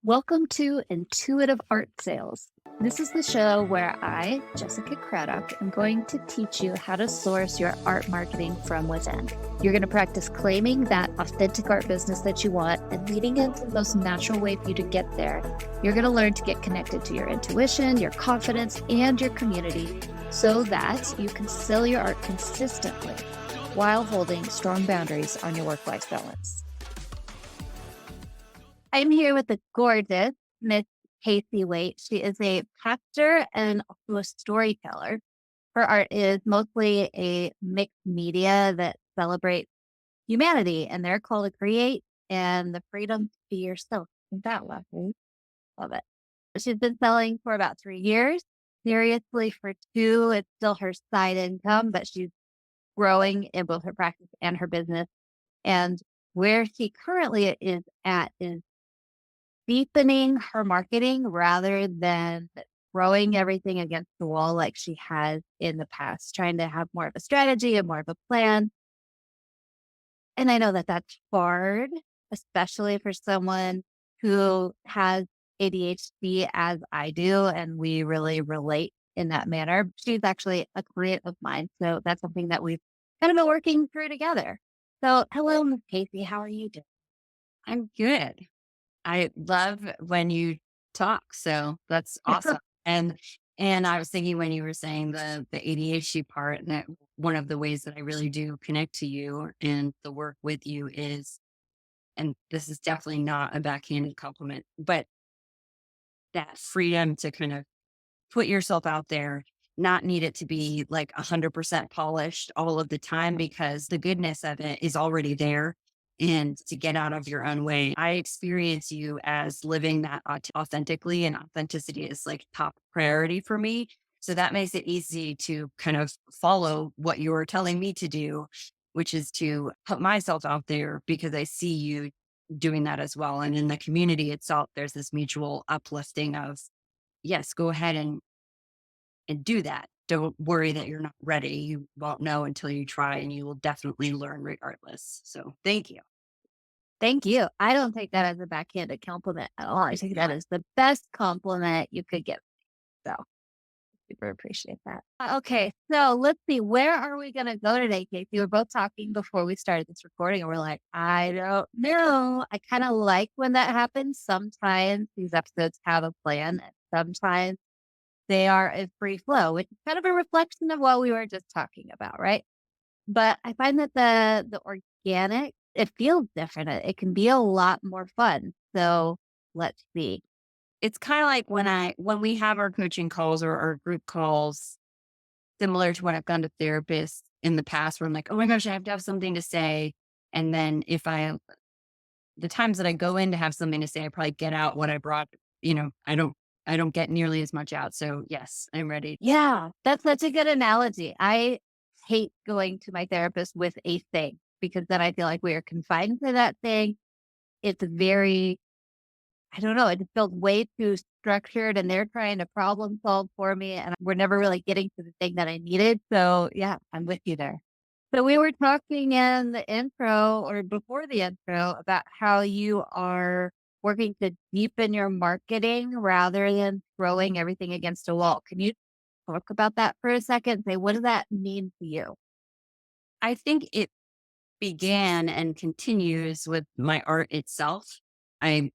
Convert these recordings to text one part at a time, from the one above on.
Welcome to Intuitive Art Sales. This is the show where I, Jessica Craddock, am going to teach you how to source your art marketing from within. You're going to practice claiming that authentic art business that you want and leading into the most natural way for you to get there. You're going to learn to get connected to your intuition, your confidence, and your community so that you can sell your art consistently while holding strong boundaries on your work-life balance. I'm here with the gorgeous Miss Casey Waite. She is a pastor and also a storyteller. Her art is mostly a mixed media that celebrates humanity and their call to create and the freedom to be yourself. Isn't that lovely? Love it. She's been selling for about 3 years. Seriously, for two, it's still her side income, but she's growing in both her practice and her business. And where she currently is at is deepening her marketing rather than throwing everything against the wall like she has in the past, trying to have more of a strategy and more of a plan. And I know that that's hard, especially for someone who has ADHD as I do, and we really relate in that manner. She's actually a client of mine, so that's something that we've kind of been working through together. So, hello, Miss Casey. How are you doing? I'm good. I love when you talk, so that's awesome. And I was thinking when you were saying the ADHD part, and that one of the ways that I really do connect to you and the work with you is, and this is definitely not a backhanded compliment, but that freedom to kind of put yourself out there, not need it to be like 100% polished all of the time because the goodness of it is already there. And to get out of your own way, I experience you as living that authentically, and authenticity is like top priority for me. So that makes it easy to kind of follow what you're telling me to do, which is to put myself out there because I see you doing that as well. And in the community itself, there's this mutual uplifting of, yes, go ahead and do that. Don't worry that you're not ready. You won't know until you try, and you will definitely learn regardless. So thank you. Thank you. I don't take that as a backhanded compliment at all. I take that as the best compliment you could give. So super appreciate that. Okay, so let's see. Where are we going to go today, Casey? We were both talking before we started this recording, and we're like, I don't know. I kind of like when that happens. Sometimes these episodes have a plan, and sometimes they are a free flow, which is kind of a reflection of what we were just talking about, right? But I find that the organic, it feels different. It can be a lot more fun. So let's see. It's kind of like when we have our coaching calls or our group calls, similar to when I've gone to therapists in the past, where I'm like, oh my gosh, I have to have something to say. And then the times that I go in to have something to say, I probably get out what I brought. I don't get nearly as much out. So yes, I'm ready. Yeah, that's such a good analogy. I hate going to my therapist with a thing because then I feel like we are confined to that thing. It's very, I don't know, it feels way too structured and they're trying to problem solve for me. And we're never really getting to the thing that I needed. So yeah, I'm with you there. So we were talking in the intro or before the intro about how you are working to deepen your marketing rather than throwing everything against a wall. Can you talk about that for a second? Say, what does that mean to you? I think it began and continues with my art itself. I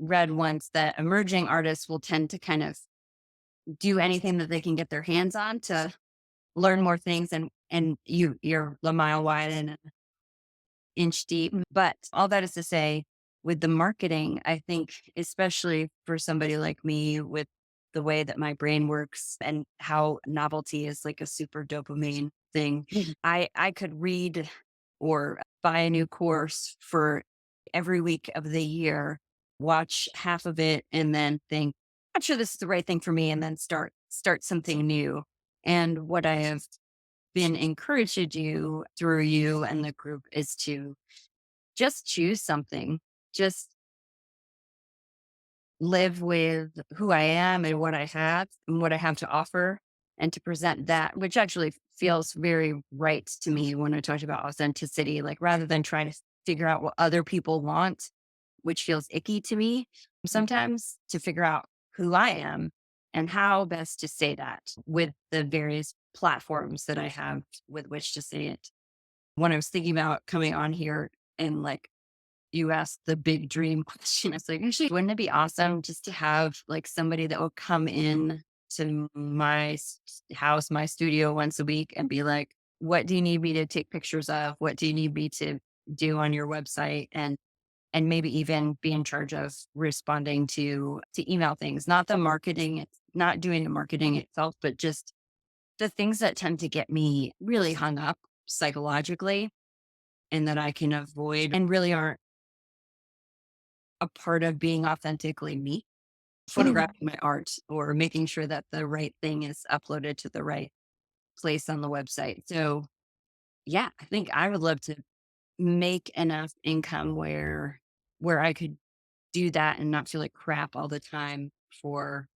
read once that emerging artists will tend to kind of do anything that they can get their hands on to learn more things, and you're a mile wide and an inch deep. But all that is to say, with the marketing, I think especially for somebody like me, with the way that my brain works and how novelty is like a super dopamine thing, Mhm. I could read or buy a new course for every week of the year, watch half of it, and then think, not sure this is the right thing for me, and then start something new. And what I have been encouraged to do through you and the group is to just choose something, just live with who I am and what I have and what I have to offer, and to present that, which actually feels very right to me when I talked about authenticity. Like rather than trying to figure out what other people want, which feels icky to me, sometimes to figure out who I am and how best to say that with the various platforms that I have with which to say it. When I was thinking about coming on here and like you asked the big dream question, it's like, actually, wouldn't it be awesome just to have like somebody that will come in to my house, my studio once a week and be like, what do you need me to take pictures of? What do you need me to do on your website? And maybe even be in charge of responding to email things, not the marketing, not doing the marketing itself, but just the things that tend to get me really hung up psychologically and that I can avoid and really aren't a part of being authentically me, photographing my art or making sure that the right thing is uploaded to the right place on the website. So yeah, I think I would love to make enough income where I could do that and not feel like crap all the time for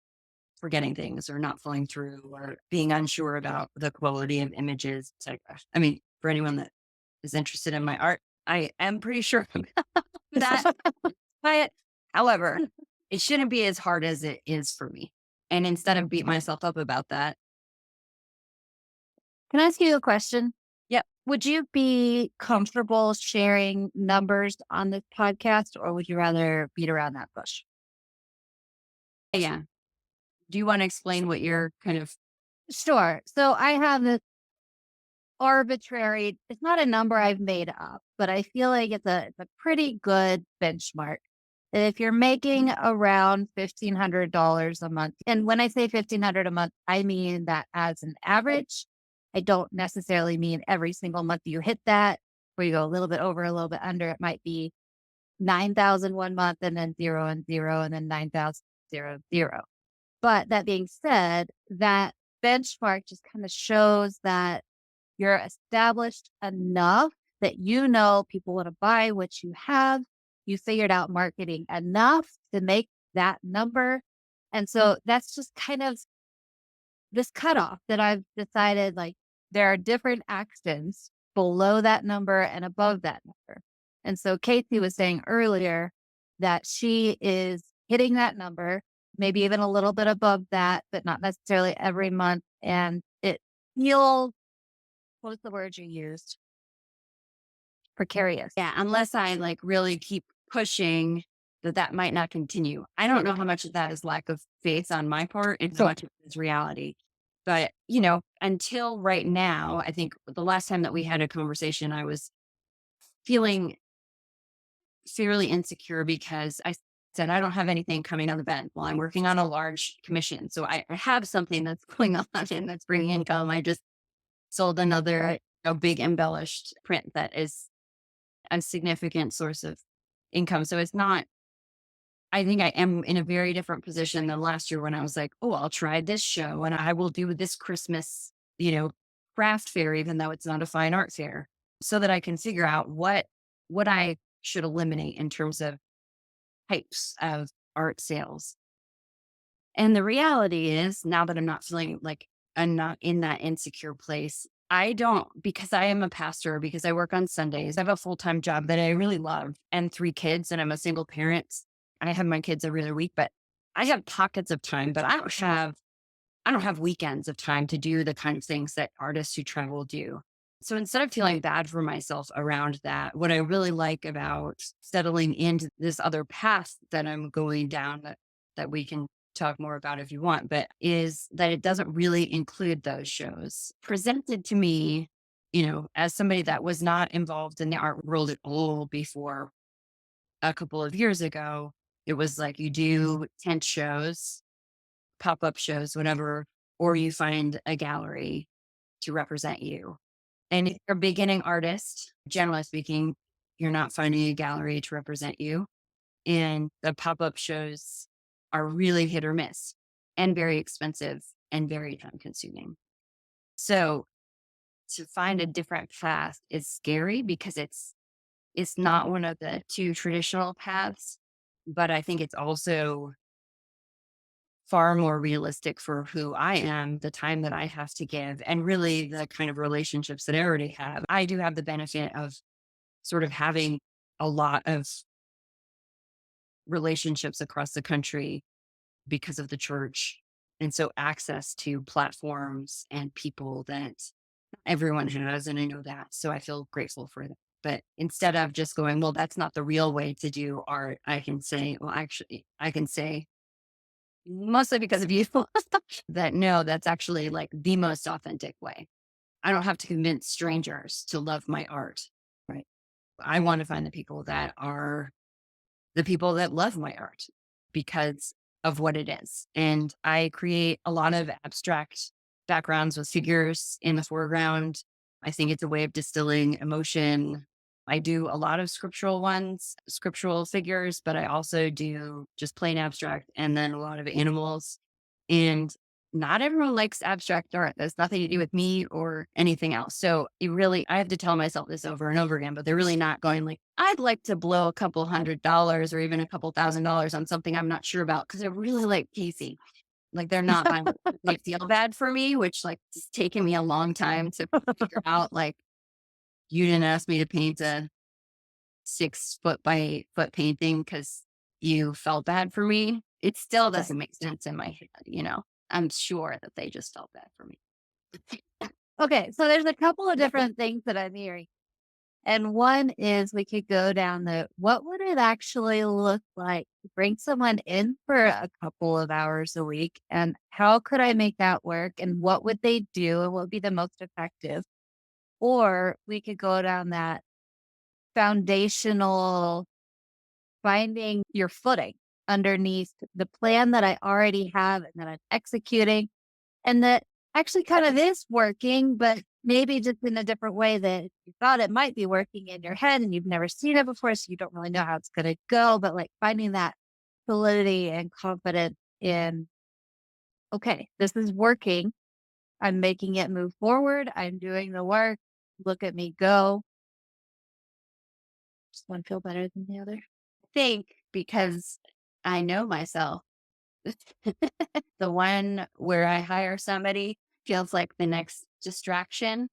forgetting things or not flowing through or being unsure about the quality of images, etc. I mean, for anyone that is interested in my art, I am pretty sure that by it. However, it shouldn't be as hard as it is for me. And instead of beat myself up about that, Can I ask you a question? yep, Would you be comfortable sharing numbers on this podcast, or would you rather beat around that bush? yeah. Do you want to explain what you're kind of Sure. So I have this arbitrary, it's not a number I've made up, but I feel like it's a pretty good benchmark. If you're making around $1,500 a month, and when I say 1,500 a month, I mean that as an average. I don't necessarily mean every single month you hit that, where you go a little bit over, a little bit under. It might be 9,000 one month and then 0 and 0 and then 9,000 0 0. But that being said, that benchmark just kind of shows that you're established enough that you know people want to buy what you have. You figured out marketing enough to make that number. And so that's just kind of this cutoff that I've decided, like, there are different actions below that number and above that number. And so Casey was saying earlier that she is hitting that number, maybe even a little bit above that, but not necessarily every month. And it feels, what was the word you used? Precarious. yeah, unless I like really keep pushing that might not continue. I don't know how much of that is lack of faith on my part and how Sure. much of it is reality. But, until right now, I think the last time that we had a conversation, I was feeling fairly insecure because I said, I don't have anything coming on the bend while I'm working on a large commission. So I have something that's going on and that's bringing income. I just sold another big embellished print that is a significant source of income. So it's not, I think I am in a very different position than last year when I was like, oh, I'll try this show and I will do this Christmas, craft fair, even though it's not a fine art fair, so that I can figure out what I should eliminate in terms of types of art sales. And the reality is now that I'm not feeling like I'm not in that insecure place, I don't, because I am a pastor, because I work on Sundays, I have a full time job that I really love and three kids, and I'm a single parent. I have my kids every other week, but I have pockets of time, but I don't have weekends of time to do the kind of things that artists who travel do. So instead of feeling bad for myself around that, what I really like about settling into this other path that I'm going down that we can talk more about if you want, but is that it doesn't really include those shows presented to me, as somebody that was not involved in the art world at all before a couple of years ago. It was like you do tent shows, pop-up shows, whatever, or you find a gallery to represent you. And if you're a beginning artist, generally speaking, you're not finding a gallery to represent you. And the pop-up shows are really hit or miss and very expensive and very time consuming. So to find a different path is scary because it's not one of the two traditional paths, but I think it's also far more realistic for who I am, the time that I have to give, and really the kind of relationships that I already have. I do have the benefit of sort of having a lot of relationships across the country because of the church. And so access to platforms and people that everyone has, and I know that. So I feel grateful for that. But instead of just going, well, that's not the real way to do art, I can say, well, actually, I can say, mostly because of you, that no, that's actually like the most authentic way. I don't have to convince strangers to love my art. Right. I want to find the people that are the people that love my art because of what it is. And I create a lot of abstract backgrounds with figures in the foreground. I think it's a way of distilling emotion. I do a lot of scriptural ones, scriptural figures, but I also do just plain abstract and then a lot of animals. And not everyone likes abstract art. That's nothing to do with me or anything else. So it really, I have to tell myself this over and over again, but they're really not going like, I'd like to blow a couple $100 or even a couple $1,000 on something I'm not sure about because I really like Casey. Like they're not buying, they feel bad for me, which like it's taken me a long time to figure out. Like you didn't ask me to paint a 6 foot by 8 foot painting because you felt bad for me. It still doesn't make sense in my head, you know. I'm sure that they just felt bad for me. Okay, so there's a couple of different things that I'm hearing. And one is we could go down the what would it actually look like to bring someone in for a couple of hours a week? And how could I make that work? And what would they do? And what would be the most effective? Or we could go down that foundational finding your footing underneath the plan that I already have and that I'm executing and that actually kind of is working, but maybe just in a different way that you thought it might be working in your head and you've never seen it before. So you don't really know how it's going to go, but like finding that solidity and confidence in, okay, this is working. I'm making it move forward. I'm doing the work. Look at me go. Just one feel better than the other. Think because I know myself. The one where I hire somebody feels like the next distraction.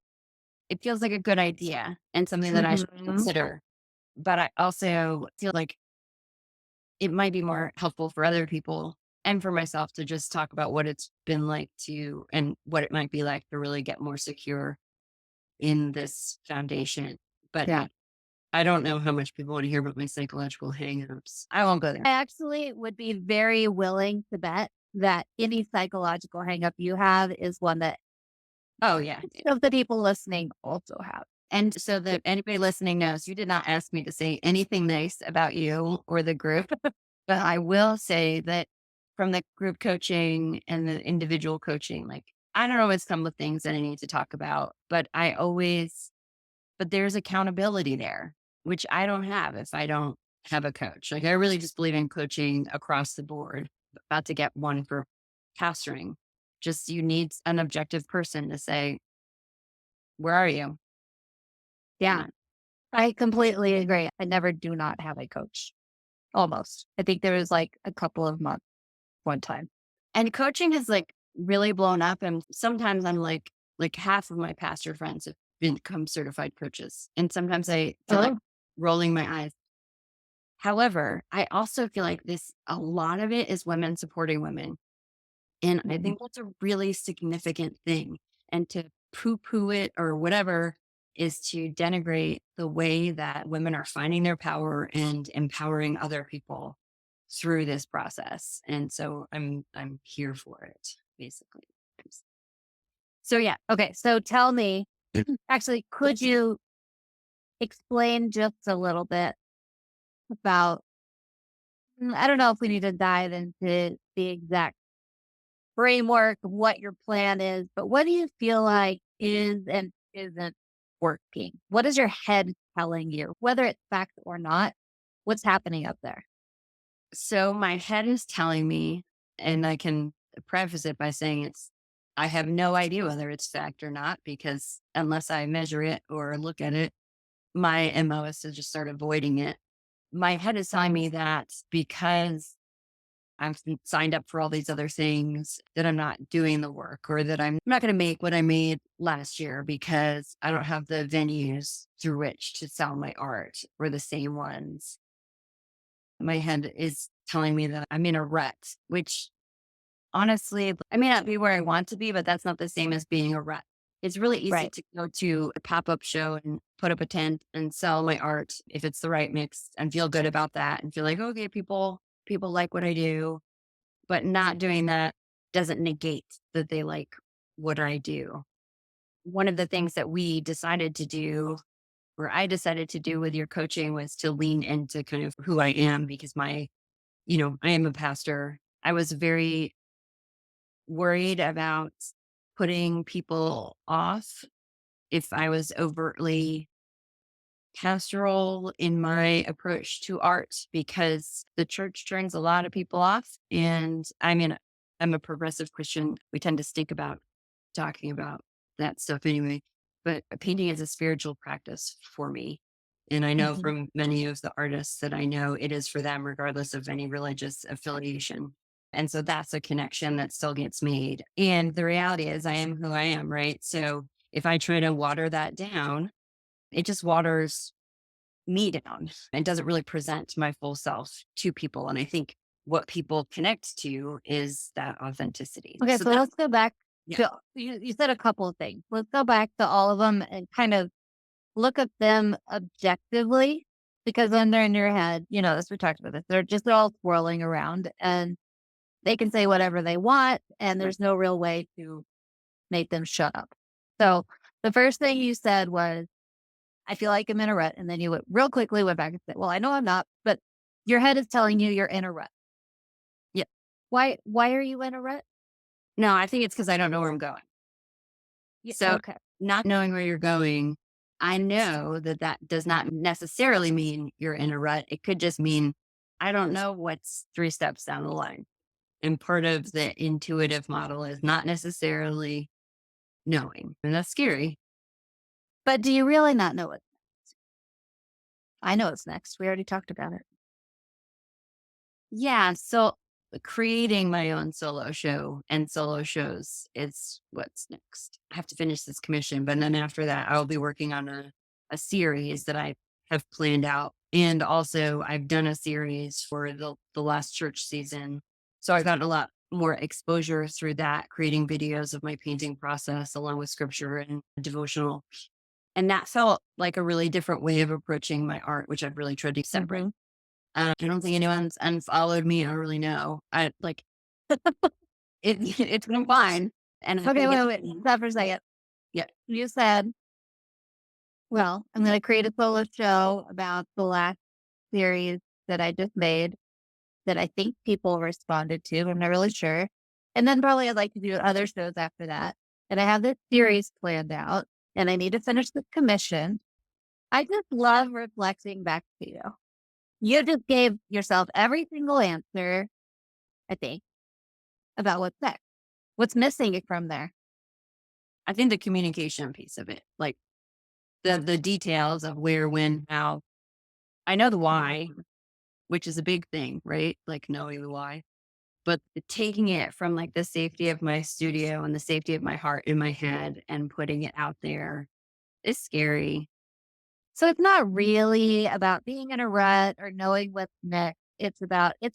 It feels like a good idea and something that I should Mhm. consider. But I also feel like it might be more helpful for other people and for myself to just talk about what it's been like to and what it might be like to really get more secure in this foundation. But Yeah. I don't know how much people want to hear about my psychological hangups. I won't go there. I actually would be very willing to bet that any psychological hangup you have is one that Oh, yeah. of the people listening also have. And so that anybody listening knows you did not ask me to say anything nice about you or the group, but I will say that from the group coaching and the individual coaching, like I don't always come with things that I need to talk about, but but there's accountability there, which I don't have if I don't have a coach. Like I really just believe in coaching across the board, about to get one for pastoring. Just you need an objective person to say, where are you? Yeah, I completely agree. I never do not have a coach. Almost. I think there was like a couple of months one time. And coaching has like really blown up. And sometimes I'm like half of my pastor friends have become certified coaches. And sometimes I feel like Oh, rolling my eyes. However, I also feel like a lot of it is women supporting women. And I mhm. think that's a really significant thing. And to poo poo it or whatever is to denigrate the way that women are finding their power and empowering other people through this process. And so I'm here for it, basically. So yeah. Okay, so tell me, actually, could you explain just a little bit about I don't know if we need to dive into the exact framework of what your plan is, but what do you feel like is and isn't working? What is your head telling you, whether it's fact or not? What's happening up there? So my head is telling me, and I can preface it by saying I have no idea whether it's fact or not, because unless I measure it or look at it, my MO is to just start avoiding it. My head is telling me that because signed up for all these other things, that I'm not doing the work or that I'm not going to make what I made last year because I don't have the venues through which to sell my art or the same ones. my head is telling me that I'm in a rut, which honestly, I may not be where I want to be, but that's not the same as being a rut. It's really easy Right. to go to a pop-up show and put up a tent and sell my art if it's the right mix and feel good about that and feel like, okay, people like what I do, but not doing that doesn't negate that they like what I do. One of the things that we decided to do, or I decided to do with your coaching, was to lean into kind of who I am because I am a pastor. I was very worried about putting people off if I was overtly pastoral in my approach to art because the church turns a lot of people off. And I'm a progressive Christian. We tend to stink about talking about that stuff anyway. But painting is a spiritual practice for me. And I know Mhm. from many of the artists that I know it is for them, regardless of any religious affiliation. And so that's a connection that still gets made. And the reality is, I am who I am, right? So if I try to water that down, it just waters me down. It doesn't really present my full self to people. And I think what people connect to is that authenticity. Okay, So so that's, let's go back yeah, to you said a couple of things. Let's go back to all of them and kind of look at them objectively because when they're in your head, as we talked about this, they're all swirling around and they can say whatever they want and right. there's no real way to make them shut up. So the first thing you said was, I feel like I'm in a rut. And then you real quickly went back and said, well, I know I'm not, but your head is telling you you're in a rut. Yeah. Why are you in a rut? No, I think it's because I don't know where I'm going. Yeah, So okay. not knowing where you're going, I know that that does not necessarily mean you're in a rut. It could just mean I don't know what's three steps down the line. And part of the intuitive model is not necessarily knowing. And that's scary. But do you really not know it? I know it's next. We already talked about it. Yeah. So creating my own solo show and solo shows is what's next. I have to finish this commission, but then after that, I'll be working on a series that I have planned out. And also, I've done a series for the last church season. So I got a lot more exposure through that, creating videos of my painting process along with scripture and devotional. And that felt like a really different way of approaching my art, which I've really tried to separate. Hmm. I don't think anyone's unfollowed me. I don't really know. I like it's been fine. And I Okay, think wait, it's wait. Stop for a second. yeah. You said, well, I'm going to create a solo show about the last series that I just made that I think people responded to. I'm not really sure. And then probably I'd like to do other shows after that. And I have this series planned out and I need to finish the commission. I just love reflecting back to you. You just gave yourself every single answer, I think, about what's next. What's missing from there? I think the communication piece of it, like the details of where, when, how. I know the why, which is a big thing, right? Like knowing the why. But taking it from like the safety of my studio and the safety of my heart in my head and putting it out there is scary. So it's not really about being in a rut or knowing what's next. It's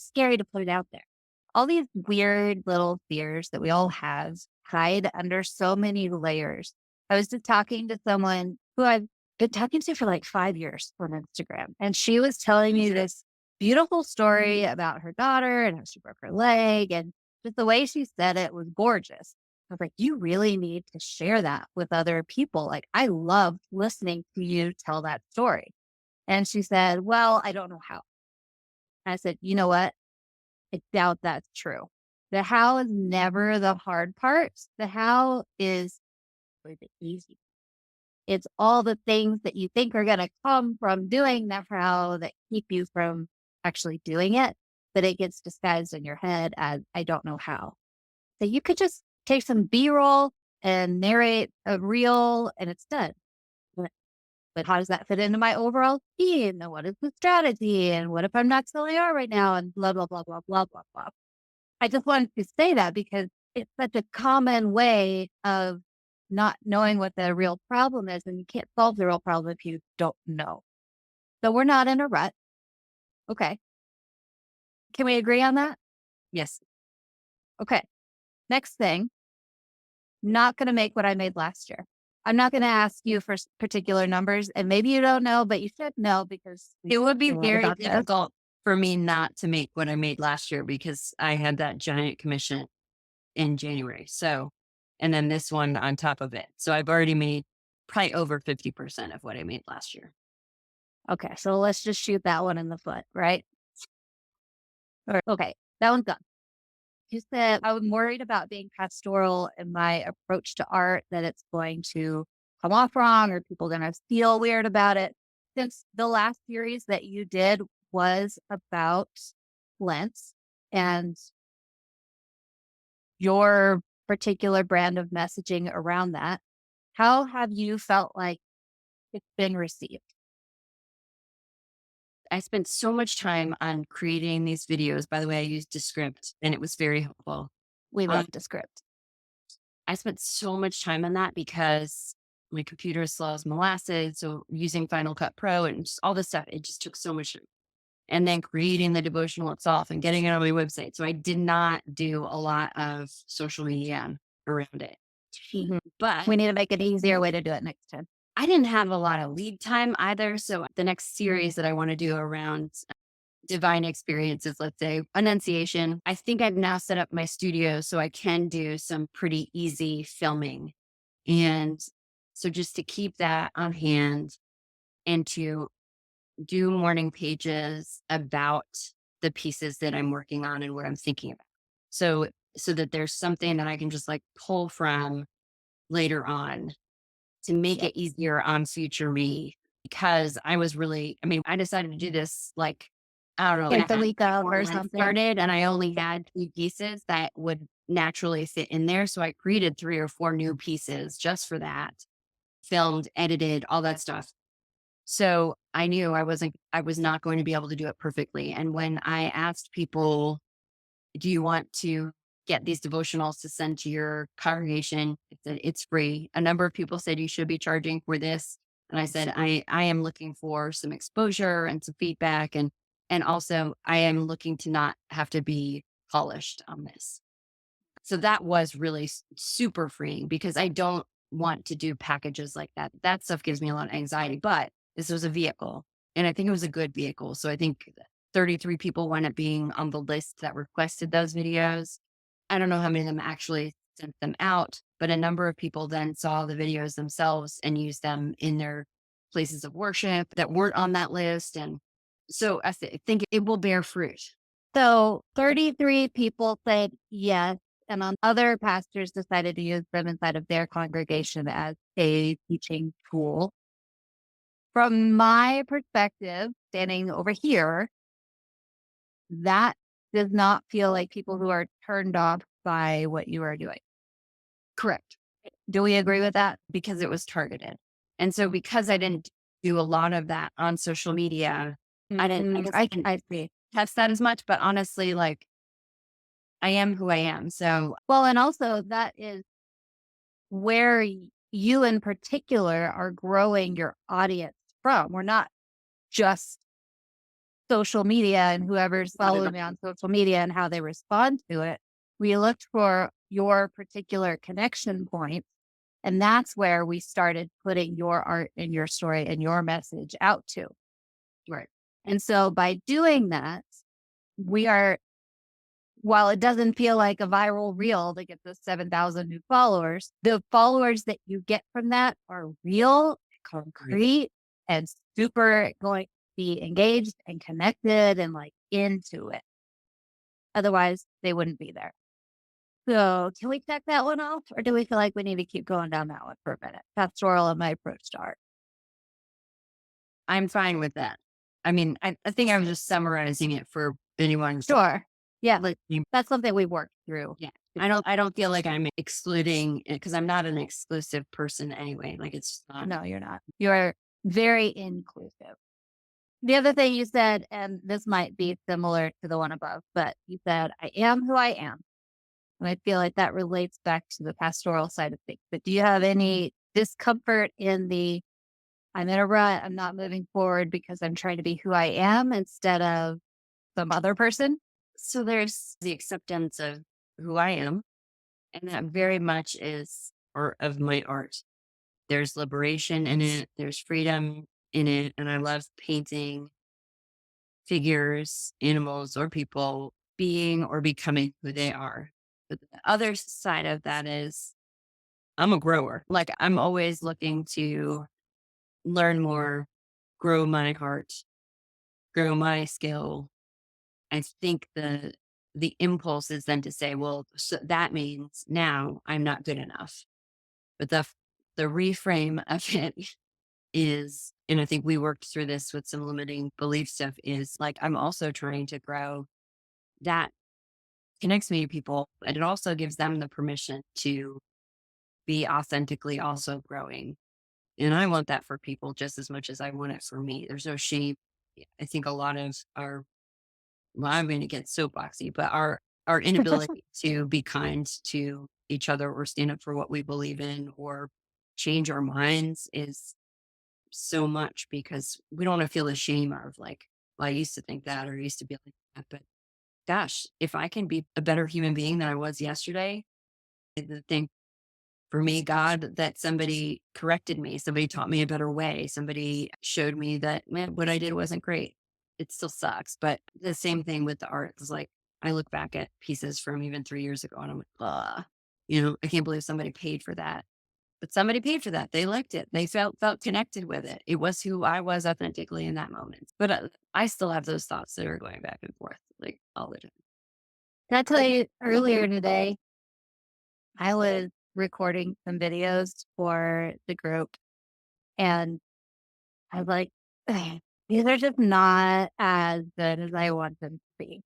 scary to put it out there. All these weird little fears that we all have hide under so many layers. I was just talking to someone who I've been talking to for like 5 years on Instagram, and she was telling me this beautiful story about her daughter and how she broke her leg. And just the way she said it was gorgeous. I was like, you really need to share that with other people. Like, I loved listening to you tell that story. And she said, well, I don't know how. I said, you know what? I doubt that's true. The how is never the hard part. The how is really the easy. It's all the things that you think are going to come from doing that how that keep you from actually doing it, but it gets disguised in your head as I don't know how. So you could just take some B-roll and narrate a reel and it's done. But how does that fit into my overall scheme? And what is the strategy? And what if I'm not selling out right now? And blah, blah, blah, blah, blah, blah, blah. I just wanted to say that because it's such a common way of not knowing what the real problem is. And you can't solve the real problem if you don't know. So we're not in a rut. Okay. Can we agree on that? Yes. Okay. Next thing, not going to make what I made last year. I'm not going to ask you for particular numbers, and maybe you don't know, but you should know because we It would be talked a lot very about this. difficult for me not to make what I made last year because I had that giant commission in January. So, and then this one on top of it. So I've already made probably over 50% of what I made last year. Okay, so let's just shoot that one in the foot, right? Okay, that one's done. You said I'm worried about being pastoral in my approach to art, that it's going to come off wrong or people going to feel weird about it. Since the last series that you did was about Lent and your particular brand of messaging around that, how have you felt like it's been received? I spent so much time on creating these videos. By the way, I used Descript and it was very helpful. We Um, love the script. I spent so much time on that because my computer is slow as molasses. So using Final Cut Pro and just all this stuff, it just took so much. And then creating the devotional itself and getting it on my website. So I did not do a lot of social media around it. Mhm. But We need to make an easier way to do it next time. I didn't have a lot of lead time either. So the next series that I want to do around divine experiences, let's say Annunciation, I think I've now set up my studio so I can do some pretty easy filming. And so just to keep that on hand and to do morning pages about the pieces that I'm working on and what I'm thinking about. So that there's something that I can just like pull from later on to make Yeah. it easier on future me because I was really, I mean, I decided to do this like, I don't know, and Like a the half week of before or Lent something. started, and I only had 2 pieces that would naturally fit in there. So I created 3 or 4 new pieces just for that, filmed, edited, all that stuff. So I knew I was not going to be able to do it perfectly. And when I asked people, do you want to get these devotionals to send to your congregation? It said it's free. A number of people said you should be charging for this. And I said, I am looking for some exposure and some feedback. And also I am looking to not have to be polished on this. So that was really super freeing because I don't want to do packages like that. That stuff gives me a lot of anxiety, but this was a vehicle and I think it was a good vehicle. So I think 33 people wound up being on the list that requested those videos. I don't know how many of them actually sent them out, but a number of people then saw the videos themselves and used them in their places of worship that weren't on that list. And so think it will bear fruit. So 33 people said yes, and other pastors decided to use them inside of their congregation as a teaching tool. From my perspective, standing over here, that does not feel like people who are turned off by what you are doing. Correct. Do we agree with that? Because it was targeted. And so because I didn't do a lot of that on social media, I guess I didn't I see. test that as much, but honestly, like I am who I am. So Well, and also that is where you in particular are growing your audience from. We're not just social media and whoever's following me on social media and how they respond to it. We looked for your particular connection point. And that's where we started putting your art and your story and your message out to. right. And so by doing that, we are, while it doesn't feel like a viral reel to get the 7,000 new followers, the followers that you get from that are real, concrete, and super going to be engaged and connected and like into it. Otherwise, they wouldn't be there. So can we check that one off? Or do we feel like we need to keep going down that one for a minute? Pastoral and my approach to art. I'm fine with that. I mean, I think I was just summarizing it for anyone. Sure. Yeah. Like, That's something we worked through. yeah. I don't feel like I'm excluding it because I'm not an exclusive person anyway. Like it's not. No, you're not. You're very inclusive. The other thing you said, and this might be similar to the one above, but you said, I am who I am. And I feel like that relates back to the pastoral side of things. But do you have any discomfort in the, I'm in a rut, I'm not moving forward because I'm trying to be who I am instead of some other person? So there's the acceptance of who I am, and that very much is or of my art. There's liberation in it, there's freedom in it, and I love painting figures, animals, or people being or becoming who they are. But the other side of that is I'm a grower. Like I'm always looking to learn more, grow my heart, grow my skill. I think the impulse is then to say, well, so that means now I'm not good enough. But the reframe of it is, and I think we worked through this with some limiting belief stuff, is like I'm also trying to grow. That connects me to people, and it also gives them the permission to be authentically also growing. And I want that for people just as much as I want it for me. There's no shame. I think a lot of our, well, I'm going to get soapboxy, but our inability to be kind to each other or stand up for what we believe in or change our minds is so much because we don't want to feel the shame of like, well, I used to think that or I used to be like that. But gosh, if I can be a better human being than I was yesterday, I think for me, God, that somebody corrected me, somebody taught me a better way, somebody showed me that, man, what I did wasn't great. It still sucks. But the same thing with the art is like, I look back at pieces from even 3 years ago and I'm like, I can't believe somebody paid for that. But somebody paid for that. They liked it. They felt connected with it. It was who I was authentically in that moment. But I still have those thoughts that are going back and forth like all the time. Can I tell you earlier today, I was recording some videos for the group and I was like, "Ugh, these are just not as good as I want them to be."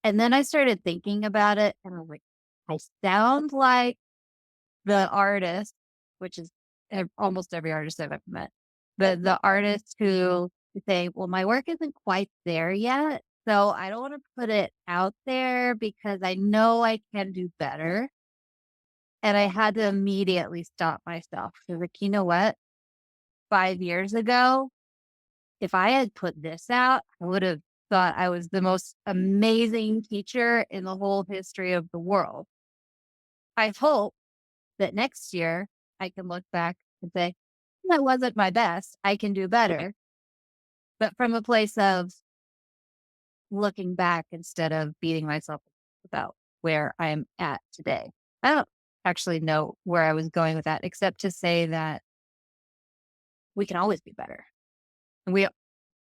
And then I started thinking about it and I was like, I sound like the artist, which is almost every artist I've ever met, but the artist who say, well, my work isn't quite there yet. So I don't want to put it out there because I know I can do better. And I had to immediately stop myself. I was like, you know what? 5 years ago, if I had put this out, I would have thought I was the most amazing teacher in the whole history of the world. I hope that next year I can look back and say, that wasn't my best. I can do better. But from a place of looking back instead of beating myself up about where I'm at today. I don't actually know where I was going with that, except to say that we can always be better. And we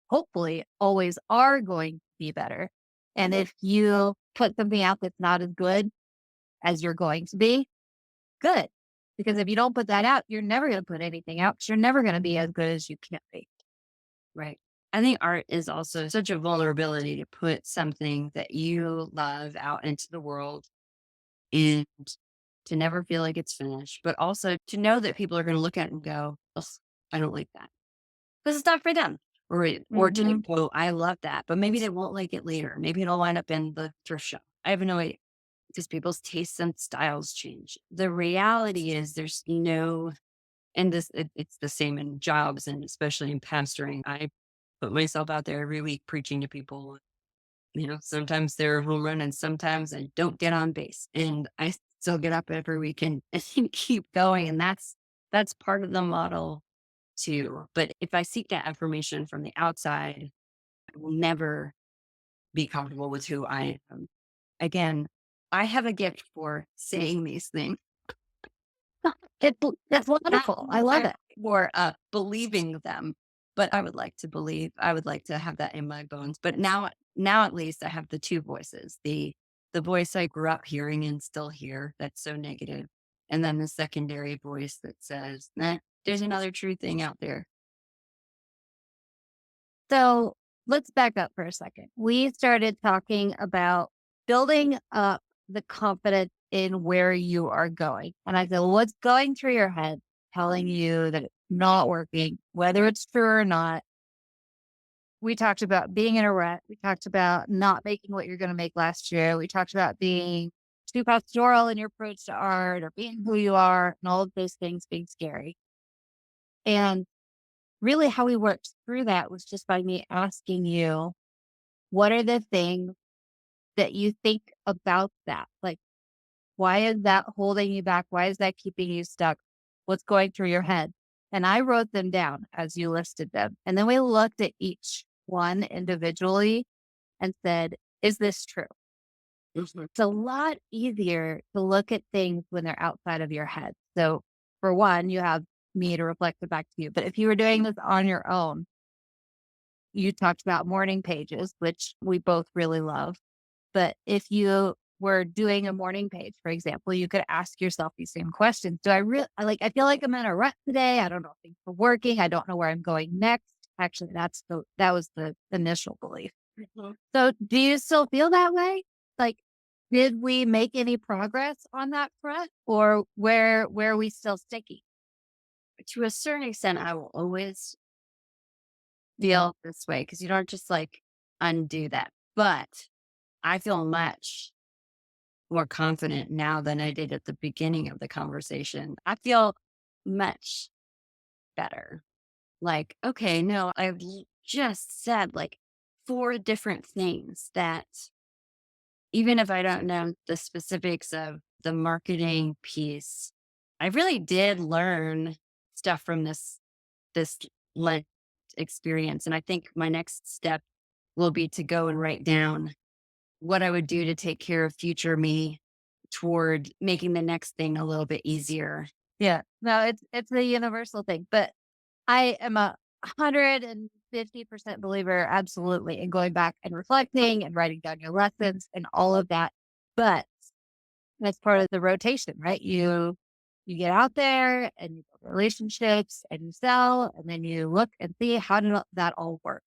hopefully always are going to be better. And if you put something out that's not as good as you're going to be, good. Because if you don't put that out, you're never going to put anything out because you're never going to be as good as you can be. Right. I think art is also such a vulnerability to put something that you love out into the world and to never feel like it's finished, but also to know that people are going to look at it and go, "Ugh, I don't like that because it's not for them." Or to Hmm. go, I love that, but maybe they won't like it later. Maybe it'll wind up in the thrift shop. I have no idea because people's tastes and styles change. The reality is there's no, and it's the same in jobs and especially in pastoring. I put myself out there every week preaching to people. Sometimes they're a home run and sometimes I don't get on base. And I still get up every week and, and keep going. And that's part of the model too. But if I seek that affirmation from the outside, I will never be comfortable with who I am. Again, I have a gift for saying these things. That's Not wonderful. I love it. for, believing them, but I would like to believe. I would like to have that in my bones, but now at least I have the 2 voices, the voice I grew up hearing and still hear that's so negative, and then the secondary voice that says, "Nah, there's another true thing out there." So let's back up for a second. We started talking about building up the confidence in where you are going. And I said, well, what's going through your head telling you that it's not working, whether it's true or not? We talked about being in a rut. We talked about not making what you're going to make last year. We talked about being too pastoral in your approach to art or being who you are and all of those things being scary. And really how we worked through that was just by me asking you, what are the things that you think about that? Like, why is that holding you back? Why is that keeping you stuck? What's going through your head? And I wrote them down as you listed them. And then we looked at each one individually and said, is this true? Mhm. It's a lot easier to look at things when they're outside of your head. So, for one, you have me to reflect it back to you. But if you were doing this on your own, you talked about morning pages, which we both really love. But if you were doing a morning page, for example, you could ask yourself these same questions. Do I really I feel like I'm in a rut today. I don't know if things are working. I don't know where I'm going next. Actually, that was the initial belief. Mhm. So do you still feel that way? Like, did we make any progress on that front or where are we still sticky? To a certain extent, I will always feel this way because you don't just like undo that. But I feel much more confident now than I did at the beginning of the conversation. I feel much better. Like, okay, no, just said like four different things that even if I don't know the specifics of the marketing piece, I really did learn stuff from this Lent experience. And I think my next step will be to go and write down what I would do to take care of future me toward making the next thing a little bit easier. Yeah. No, it's a universal thing. But I am a 150% believer, absolutely, in going back and reflecting and writing down your lessons and all of that. But that's part of the rotation, right? You get out there and you build relationships and you sell, and then you look and see how did that all work.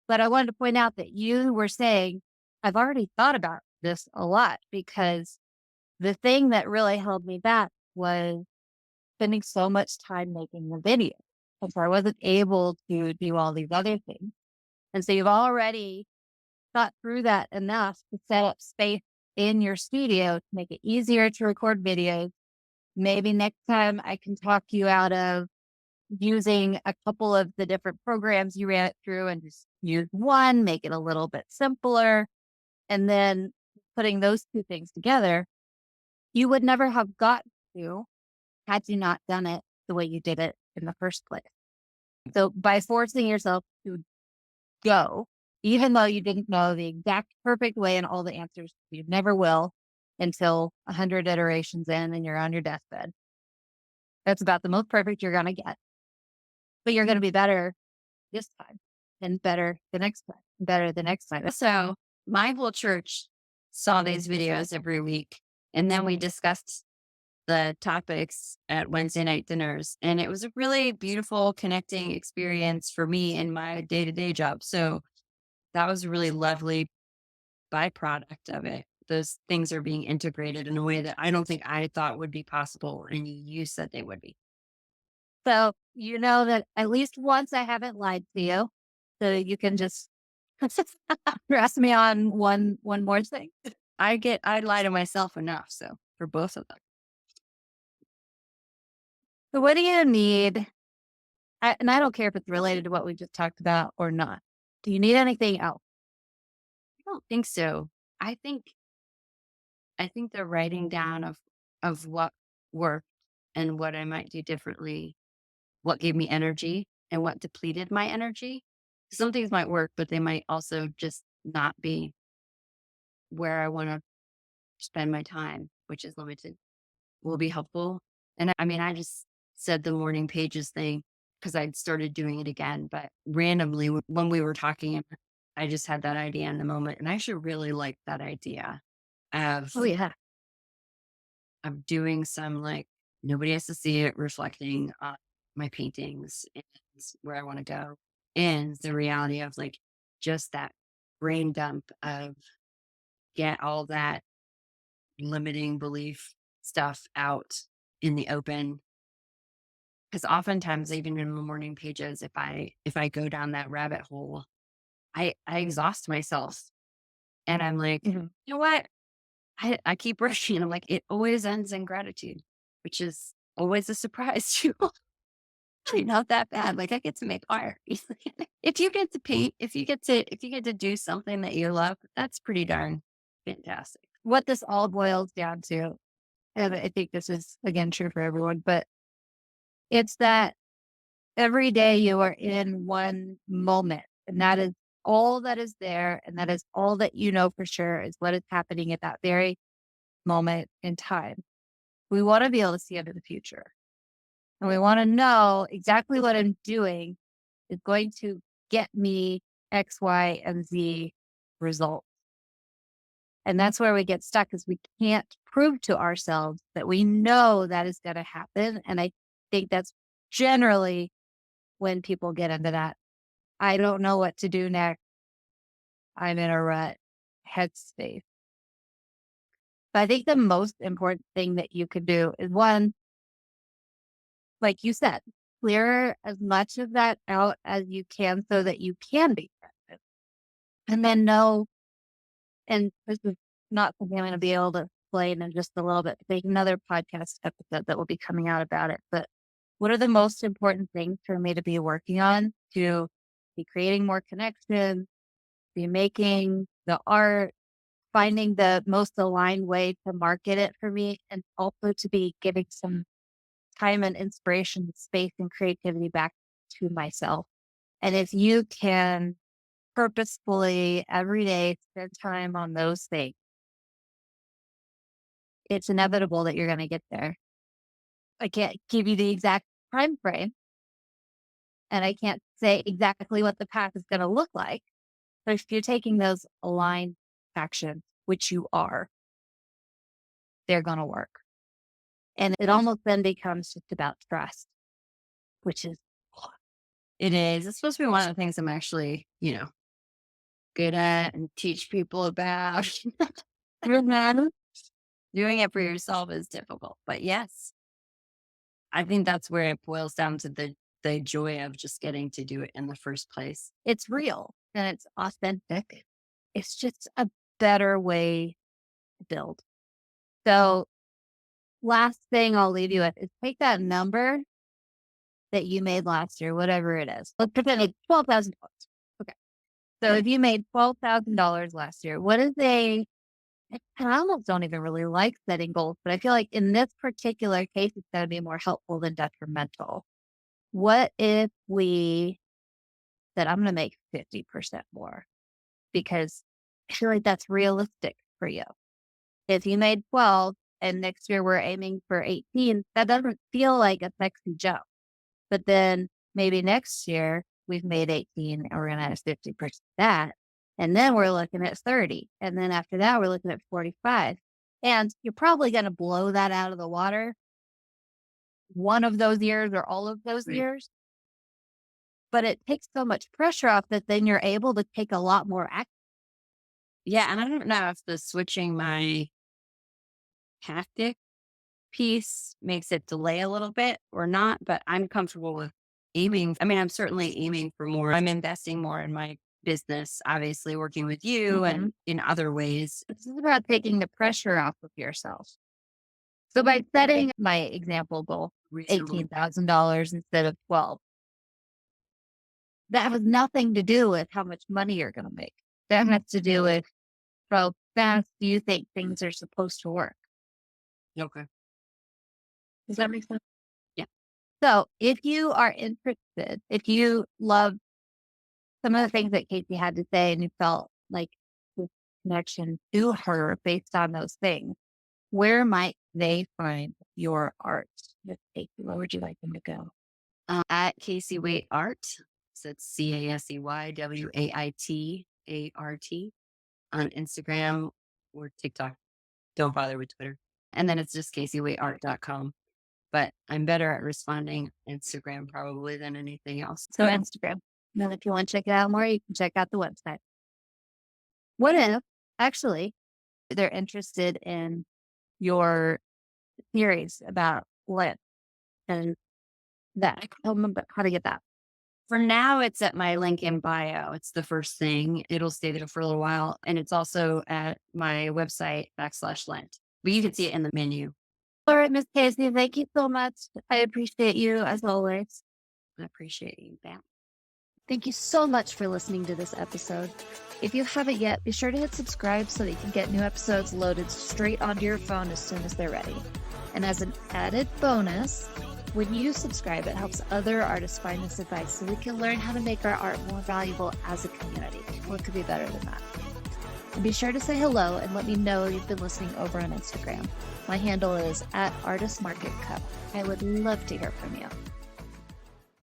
But I wanted to point out that you were saying, I've already thought about this a lot because the thing that really held me back was spending so much time making the video. And so I wasn't able to do all these other things. And so you've already thought through that enough to set up space in your studio to make it easier to record videos. Maybe next time I can talk you out of using a couple of the different programs you ran it through and just use one, make it a little bit simpler. And then putting those two things together, you would never have gotten to had you not done it the way you did it in the first place. So by forcing yourself to go, even though you didn't know the exact perfect way and all the answers, you never will until 100 iterations in and you're on your deathbed. That's about the most perfect you're going to get, but you're going to be better this time and better the next time, better the next time. So my whole church saw these videos every week. And then we discussed the topics at Wednesday night dinners. And it was a really beautiful connecting experience for me in my day to day job. So that was a really lovely byproduct of it. Those things are being integrated in a way that I don't think I thought would be possible. And you said they would be. So you know that at least once I haven't lied to you. So you can just press me on one more thing. I lie to myself enough. So for both of them. So what do you need? And I don't care if it's related to what we just talked about or not. Do you need anything else? I don't think so. I think I think the writing down of what worked and what I might do differently, what gave me energy and what depleted my energy. Some things might work, but they might also just not be where I want to spend my time, which is limited, will be helpful. And I mean, I just said the morning pages thing because I'd started doing it again, but randomly when we were talking, I just had that idea in the moment. And I actually really like that idea of Oh yeah. doing some like nobody has to see it reflecting on my paintings and where I want to go. And the reality of like just that brain dump of get all that limiting belief stuff out in the open. Because oftentimes, even in the morning pages, if I go down that rabbit hole, I exhaust myself and I'm like, Mhm. you know what? I keep rushing and I'm like, it always ends in gratitude, which is always a surprise to actually not that bad. Like I get to make art. If you get to paint, if you get to do something that you love, that's pretty darn fantastic. What this all boils down to, and I think this is again true for everyone, but it's that every day you are in one moment, and that is all that is there, and that is all that you know for sure is what is happening at that very moment in time. We want to be able to see into the future, and we want to know exactly what I'm doing is going to get me X, Y, and Z result. And that's where we get stuck is we can't prove to ourselves that we know that is going to happen. And I think that's generally when people get into that. I don't know what to do next. I'm in a rut headspace. But I think the most important thing that you could do is one, like you said, clear as much of that out as you can so that you can be present. And then know, and this is not something I'm going to be able to explain in just a little bit. There's another podcast episode that will be coming out about it. But what are the most important things for me to be working on to be creating more connections, be making the art, finding the most aligned way to market it for me, and also to be giving some time and inspiration, space, and creativity back to myself. And if you can purposefully every day spend time on those things, it's inevitable that you're going to get there. I can't give you the exact time frame and I can't say exactly what the path is going to look like. But if you're taking those aligned actions, which you are, they're going to work. And it almost then becomes just about trust, which is It is. It's supposed to be one of the things I'm actually, good at and teach people about. Mhm. Doing it for yourself is difficult. But yes, I think that's where it boils down to the joy of just getting to do it in the first place. It's real and it's authentic. It's just a better way to build. So, last thing I'll leave you with is take that number that you made last year, whatever it is. Let's pretend it's $12,000. Okay. So if you made $12,000 last year, what is I almost don't even really like setting goals, but I feel like in this particular case, it's going to be more helpful than detrimental. What if we said, I'm going to make 50% more? Because I feel like that's realistic for you. If you made 12 and next year we're aiming for 18, that doesn't feel like a sexy jump. But then maybe next year we've made 18 and we're going to have 50% that. And then we're looking at 30. And then after that, we're looking at 45. And you're probably going to blow that out of the water one of those years or all of those years. But it takes so much pressure off that then you're able to take a lot more action. Yeah. And I don't know if the switching my tactic piece makes it delay a little bit or not, but I'm comfortable with aiming. I mean, I'm certainly aiming for more. I'm investing more in my business, obviously working with you Mhm. and in other ways. This is about taking the pressure off of yourself. So by setting my example goal, Reasonable. $18,000 instead of 12, that has nothing to do with how much money you're going to make. That has to do with how fast do you think things are supposed to work? Okay. Does that make sense? Yeah. So if you are interested, if you love some of the things that Casey had to say and you felt like this connection to her based on those things, where might they find your art? Miss Casey, where would you like them to go? At Casey Wait Art. So it's CASEYWAITART on Instagram or TikTok. Don't bother with Twitter. And then it's just CaseyWaitArt.com. But I'm better at responding Instagram probably than anything else. So Instagram. And then if you want to check it out more, you can check out the website. What if actually they're interested in your theories about lit and that? I don't remember how to get that. For now, it's at my link in bio. It's the first thing. It'll stay there for a little while. And it's also at my website /Lent. But you can see it in the menu. All right, Miss Casey, thank you so much. I appreciate you as always. I appreciate you. Bam. Thank you so much for listening to this episode. If you haven't yet, be sure to hit subscribe so that you can get new episodes loaded straight onto your phone as soon as they're ready. And as an added bonus, when you subscribe, it helps other artists find this advice so we can learn how to make our art more valuable as a community. What could be better than that? And be sure to say hello and let me know you've been listening over on Instagram. My handle is @ArtistMarketCo. I would love to hear from you.